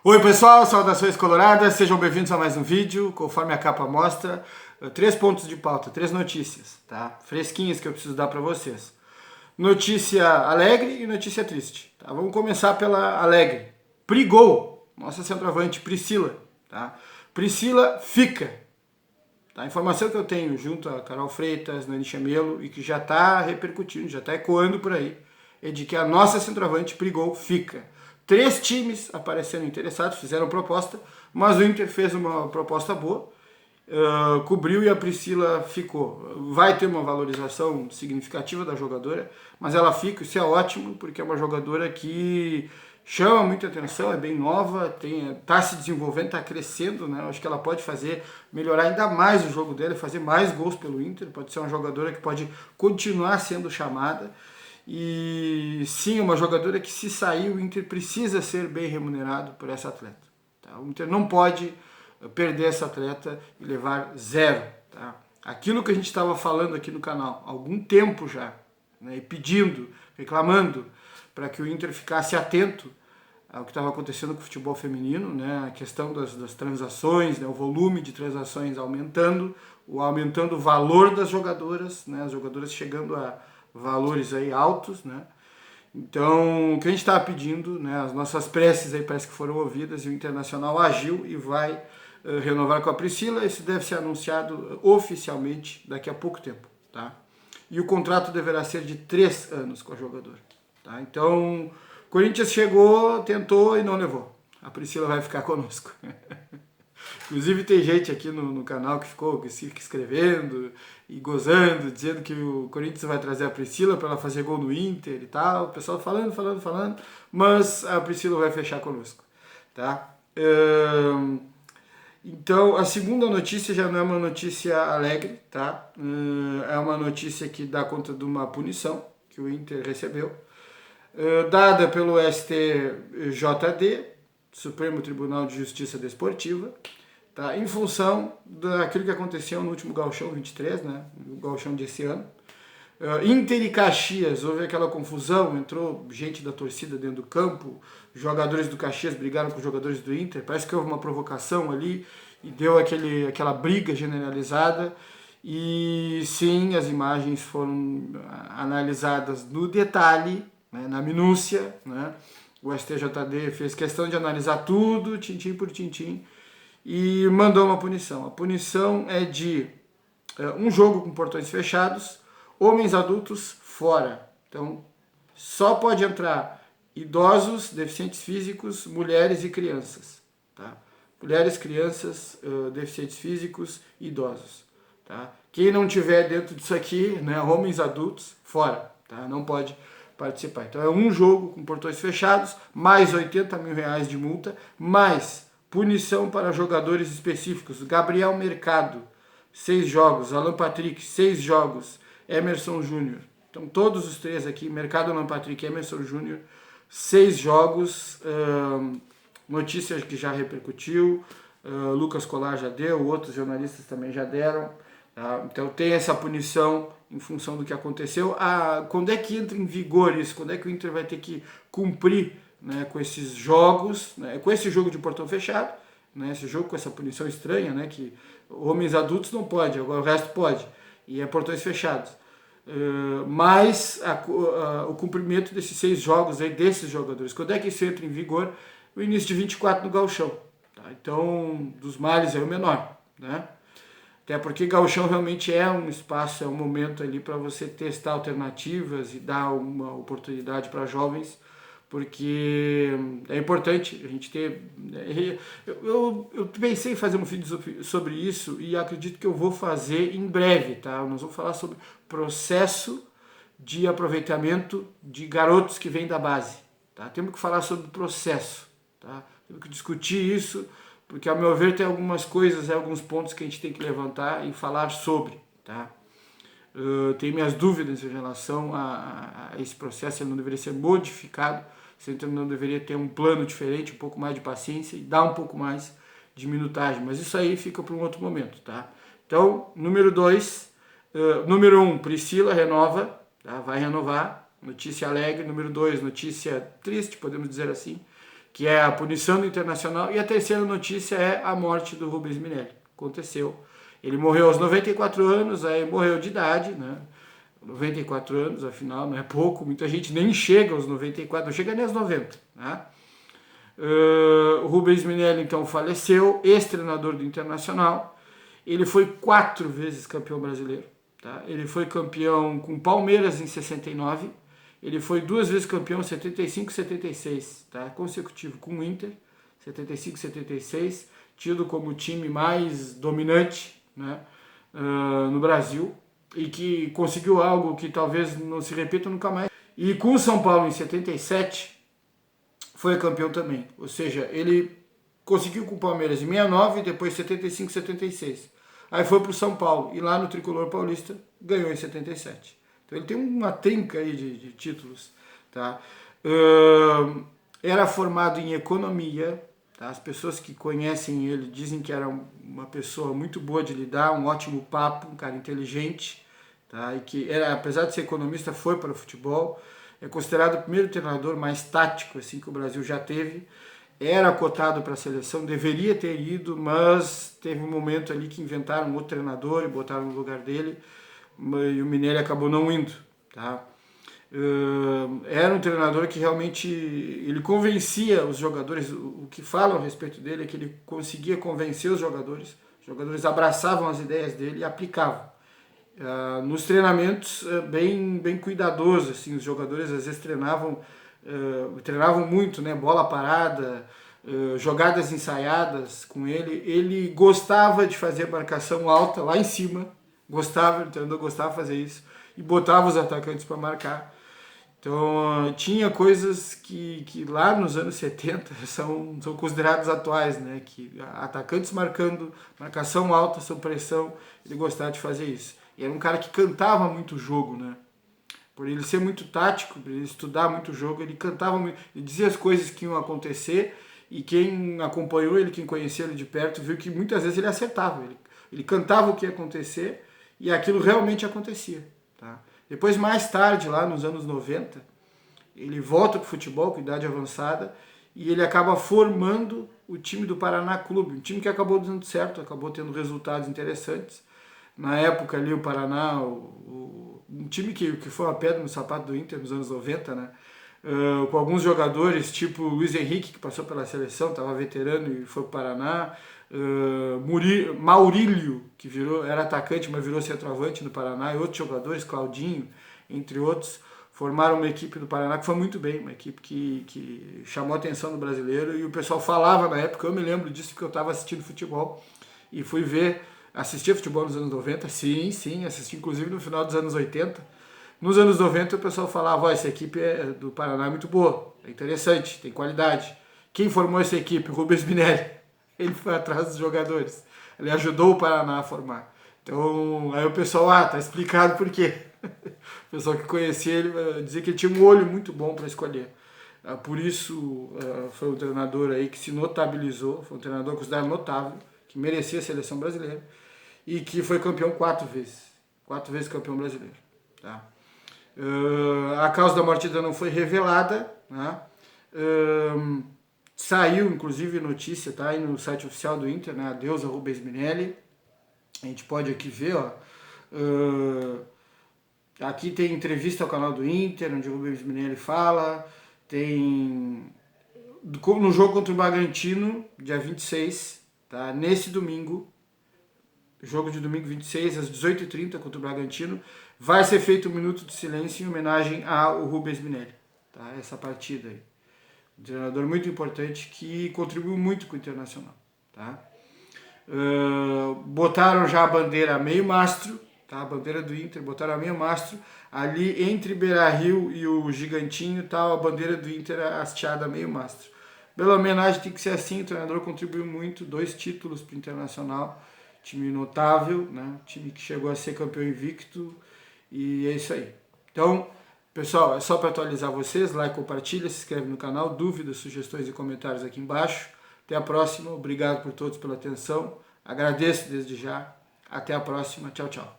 Oi pessoal, saudações coloradas, sejam bem-vindos a mais um vídeo. Conforme a capa mostra, 3 pontos de pauta, 3 notícias, tá? Fresquinhas que eu preciso dar para vocês. Notícia alegre e notícia triste, tá? Vamos começar pela alegre. Brigou, nossa centroavante Priscila, tá? Priscila fica. Tá? A informação que eu tenho junto a Carol Freitas, Nani Chamelo e que já está repercutindo, já está ecoando por aí, é de que a nossa centroavante Brigou fica. 3 times apareceram interessados, fizeram proposta, mas o Inter fez uma proposta boa, cobriu e a Priscila ficou. Vai ter uma valorização significativa da jogadora, mas ela fica, isso é ótimo, porque é uma jogadora que chama muita atenção, é bem nova, está se desenvolvendo, está crescendo, né? Acho que ela pode melhorar ainda mais o jogo dela, fazer mais gols pelo Inter, pode ser uma jogadora que pode continuar sendo chamada. E sim, uma jogadora que, se sair, o Inter precisa ser bem remunerado por essa atleta. Tá? O Inter não pode perder essa atleta e levar zero. Tá? Aquilo que a gente estava falando aqui no canal há algum tempo já, né, e pedindo, reclamando, para que o Inter ficasse atento ao que estava acontecendo com o futebol feminino, né, a questão das transações, né, o volume de transações aumentando o valor das jogadoras, né, as jogadoras chegando a valores aí altos, né? Então, o que a gente está pedindo, né, as nossas preces aí parece que foram ouvidas e o Internacional agiu e vai renovar com a Priscila. Isso deve ser anunciado oficialmente daqui a pouco tempo, tá? E o contrato deverá ser de 3 anos com a jogadora, tá? Então, o Corinthians chegou, tentou e não levou. A Priscila vai ficar conosco. Inclusive tem gente aqui no canal que ficou escrevendo e gozando, dizendo que o Corinthians vai trazer a Priscila para ela fazer gol no Inter e tal. O pessoal falando, mas a Priscila vai fechar conosco, tá? Então, a segunda notícia já não é uma notícia alegre, tá? É uma notícia que dá conta de uma punição que o Inter recebeu, dada pelo STJD, Supremo Tribunal de Justiça Desportiva, tá? Em função daquilo que aconteceu no último Gauchão 23, né? O Gauchão desse ano. Inter e Caxias, houve aquela confusão, entrou gente da torcida dentro do campo, jogadores do Caxias brigaram com os jogadores do Inter, parece que houve uma provocação ali e deu aquela briga generalizada. E sim, as imagens foram analisadas no detalhe, né? Na minúcia, né? O STJD fez questão de analisar tudo, tintim por tintim, e mandou uma punição. A punição é de um jogo com portões fechados, homens adultos fora. Então, só pode entrar idosos, deficientes físicos, mulheres e crianças. Tá? Mulheres, crianças, deficientes físicos e idosos. Tá? Quem não tiver dentro disso aqui, né, homens adultos, fora. Tá? Não pode participar. Então é um jogo com portões fechados, mais R$80 mil de multa, mais punição para jogadores específicos. Gabriel Mercado, 6 jogos. Alan Patrick, 6 jogos. Emerson Júnior. Então todos os 3 aqui, Mercado, Alan Patrick e Emerson Júnior, 6 jogos. Notícia que já repercutiu. Lucas Colar já deu, outros jornalistas também já deram. Tá? Então tem essa punição em função do que aconteceu. Quando é que entra em vigor isso? Quando é que o Inter vai ter que cumprir, né, com esses jogos, né, com esse jogo de portão fechado, né, esse jogo com essa punição estranha, né, que homens adultos não pode, agora o resto pode, e é portões fechados. Mas o cumprimento desses 6 jogos aí, desses jogadores, quando é que isso entra em vigor? O início de 24 no Gauchão. Tá? Então, dos males é o menor, né? Até porque Gauchão realmente é um espaço, é um momento ali para você testar alternativas e dar uma oportunidade para jovens, porque é importante a gente ter... Eu pensei em fazer um vídeo sobre isso e acredito que eu vou fazer em breve, tá? Nós vamos falar sobre processo de aproveitamento de garotos que vêm da base, tá? Temos que falar sobre o processo, tá? Temos que discutir isso, porque, ao meu ver, tem algumas coisas, alguns pontos que a gente tem que levantar e falar sobre, tá? Tenho minhas dúvidas em relação a esse processo. Ele não deveria ser modificado, você não deveria ter um plano diferente, um pouco mais de paciência e dar um pouco mais de minutagem, mas isso aí fica para um outro momento, tá? Então, número 2, número 1, Priscila renova, tá? Vai renovar, notícia alegre. Número 2, notícia triste, podemos dizer assim, que é a punição do Internacional. E a terceira notícia é a morte do Rubens Minelli. Aconteceu. Ele morreu aos 94 anos, aí morreu de idade, né? 94 anos, afinal, não é pouco. Muita gente nem chega aos 94, não chega nem aos 90, né? O Rubens Minelli, então, faleceu, ex-treinador do Internacional. Ele foi 4 vezes campeão brasileiro. Tá? Ele foi campeão com Palmeiras em 69. Ele foi 2 vezes campeão em 75 e 76, tá? Consecutivo com o Inter, 75 e 76, tido como o time mais dominante, né, no Brasil, e que conseguiu algo que talvez não se repita nunca mais. E com o São Paulo em 77, foi campeão também. Ou seja, ele conseguiu com o Palmeiras em 69, depois 75 e 76. Aí foi para o São Paulo, e lá no Tricolor Paulista ganhou em 77. Então ele tem uma trinca aí de títulos. Tá? Era formado em economia. Tá? As pessoas que conhecem ele dizem que era uma pessoa muito boa de lidar, um ótimo papo, um cara inteligente. Tá? E que, apesar de ser economista, foi para o futebol. É considerado o primeiro treinador mais tático assim, que o Brasil já teve. Era cotado para a seleção, deveria ter ido, mas teve um momento ali que inventaram um outro treinador e botaram no lugar dele. E o Minelli acabou não indo, tá? Era um treinador que realmente ele convencia os jogadores. O que falam a respeito dele é que ele conseguia convencer os jogadores abraçavam as ideias dele e aplicavam. Nos treinamentos, bem cuidadoso, assim, os jogadores às vezes treinavam muito, né? Bola parada, jogadas ensaiadas com ele. Ele gostava de fazer marcação alta lá em cima. O treinador gostava de fazer isso e botava os atacantes para marcar. Então tinha coisas que lá nos anos 70 são consideradas atuais, né? Que atacantes marcando, marcação alta, sob pressão, ele gostava de fazer isso. E era um cara que cantava muito o jogo, né? Por ele ser muito tático, por ele estudar muito o jogo, ele cantava muito, ele dizia as coisas que iam acontecer, e quem acompanhou ele, quem conhecia ele de perto, viu que muitas vezes ele acertava, ele cantava o que ia acontecer, e aquilo realmente acontecia. Tá? Depois, mais tarde, lá nos anos 90, ele volta para o futebol com idade avançada e ele acaba formando o time do Paraná Clube, um time que acabou dando certo, acabou tendo resultados interessantes. Na época ali o Paraná, um time que foi uma pedra no sapato do Inter nos anos 90, né? Com alguns jogadores, tipo Luiz Henrique, que passou pela seleção, estava veterano e foi para o Paraná. Maurílio, que era atacante, mas virou centroavante no Paraná, e outros jogadores, Claudinho, entre outros, formaram uma equipe do Paraná que foi muito bem, uma equipe que chamou a atenção do brasileiro, e o pessoal falava na época, eu me lembro disso porque eu estava assistindo futebol, e fui assistia futebol nos anos 90, sim, assisti inclusive no final dos anos 80. Nos anos 90 o pessoal falava, essa equipe do Paraná é muito boa, é interessante, tem qualidade. Quem formou essa equipe? Rubens Minelli. Ele foi atrás dos jogadores. Ele ajudou o Paraná a formar. Então, aí o pessoal, tá explicado por quê. O pessoal que conhecia ele dizia que ele tinha um olho muito bom para escolher. Por isso, foi um treinador aí que se notabilizou, foi um treinador considerado notável, que merecia a seleção brasileira e que foi campeão 4 vezes. 4 vezes campeão brasileiro. Tá? A causa da morte ainda não foi revelada, né? Saiu, inclusive, notícia, tá aí no site oficial do Inter, né? Adeus a Rubens Minelli. A gente pode aqui ver, ó. Aqui tem entrevista ao canal do Inter, onde o Rubens Minelli fala. Tem no jogo contra o Bragantino, dia 26, tá? Nesse domingo, jogo de domingo 26, às 18h30, contra o Bragantino, vai ser feito um minuto de silêncio em homenagem ao Rubens Minelli, tá? Essa partida aí. Um treinador muito importante que contribuiu muito com o Internacional. Tá? Botaram já a bandeira a meio mastro, tá? A bandeira do Inter, botaram a meio mastro. Ali entre Beira-Rio e o Gigantinho, tá? A bandeira do Inter hasteada a meio mastro. Pela homenagem tem que ser assim, o treinador contribuiu muito, 2 títulos para o Internacional, time notável, né? Time que chegou a ser campeão invicto, e é isso aí. Então, pessoal, é só para atualizar vocês, like, compartilha, se inscreve no canal, dúvidas, sugestões e comentários aqui embaixo. Até a próxima, obrigado por todos pela atenção, agradeço desde já, até a próxima, tchau, tchau.